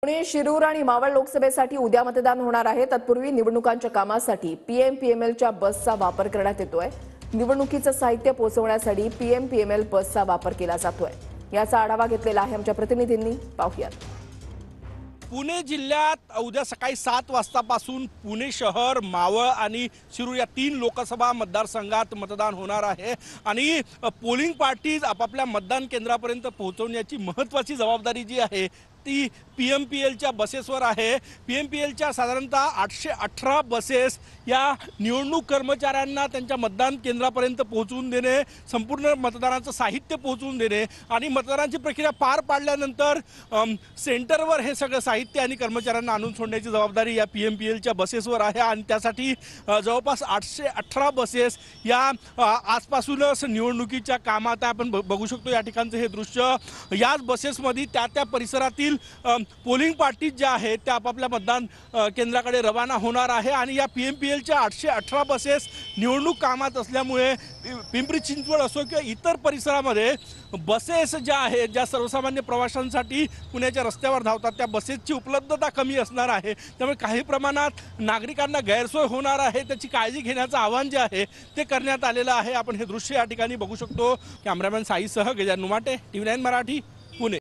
पुणे, शिरूर आणि मावळ लोकसभेसाठी उद्या मतदान होणार आहे। तत्पूर्वी निवडणुकांच्या कामासाठी पीएमपीएमएलच्या बसचा वापर करण्यात येतोय। निवडणुकीचं साहित्य पोहोचवण्यासाठी पीएमपीएमएल बसचा वापर केला जातोय। याचा आढावा घेतलेला आहे आमच्या प्रतिनिधींनी, पाहूयात। पुणे जिल्ह्यात उद्या सकाळी 7 वाजतापासून पुणे शहर, मावळ आणि शिरूर या 3 लोकसभा मतदारसंघात मतदान होणार आहे आणि पोलिंग पार्टीज आपापल्या मतदान केंद्रापर्यंत पोहोचवण्याची महत्त्वाची जबाबदारी जी आहे ती पीएमपीएलच्या बसेसवर आहे। पीएमपीएलच्या साधारणतः 818 बसेस या निवडणूक कर्मचाऱ्यांना त्यांच्या मतदान केंद्रापर्यंत पोहोचवून देणे, संपूर्ण मतदानाचं साहित्य पोहोचवून देणे आणि मतदानाची प्रक्रिया पार पाडल्यानंतर सेंटरवर हे सगळं साहित्य आणि कर्मचाऱ्यांना आणून सोडण्याची जबाबदारी या पीएमपीएलच्या बसेसवर आहे आणि त्यासाठी जवळपास 818 बसेस या आजपासूनच निवडणुकीच्या कामात आपण बघू शकतो। या ठिकाणचं हे दृश्य, याच बसेसमध्ये त्या परिसरातील पोलिंग पार्टीज ज्या आहेत त्या आपापल्या मतदान केंद्राकडे रवाना होणार आहे आणि या पीएमपीएलच्या 818 बसेस निवडणूक कामात असल्यामुळे पिंपरी चिंचवड असो किंवा इतर परिसरामध्ये बसेस ज्या आहेत, ज्या सर्वसामान्य प्रवाशांसाठी पुण्याच्या रस्त्यावर धावतात, त्या बसेसची उपलब्धता कमी असणार आहे। त्यामुळे काही प्रमाणात नागरिकांना गैरसोय होणार आहे, त्याची काळजी घेण्याचं आवाहन जे आहे ते करण्यात आलेलं आहे। आपण हे दृश्य या ठिकाणी बघू शकतो। कॅमेरामॅन साईसह गजानन नुमाटे, TV9 मराठी, पुणे।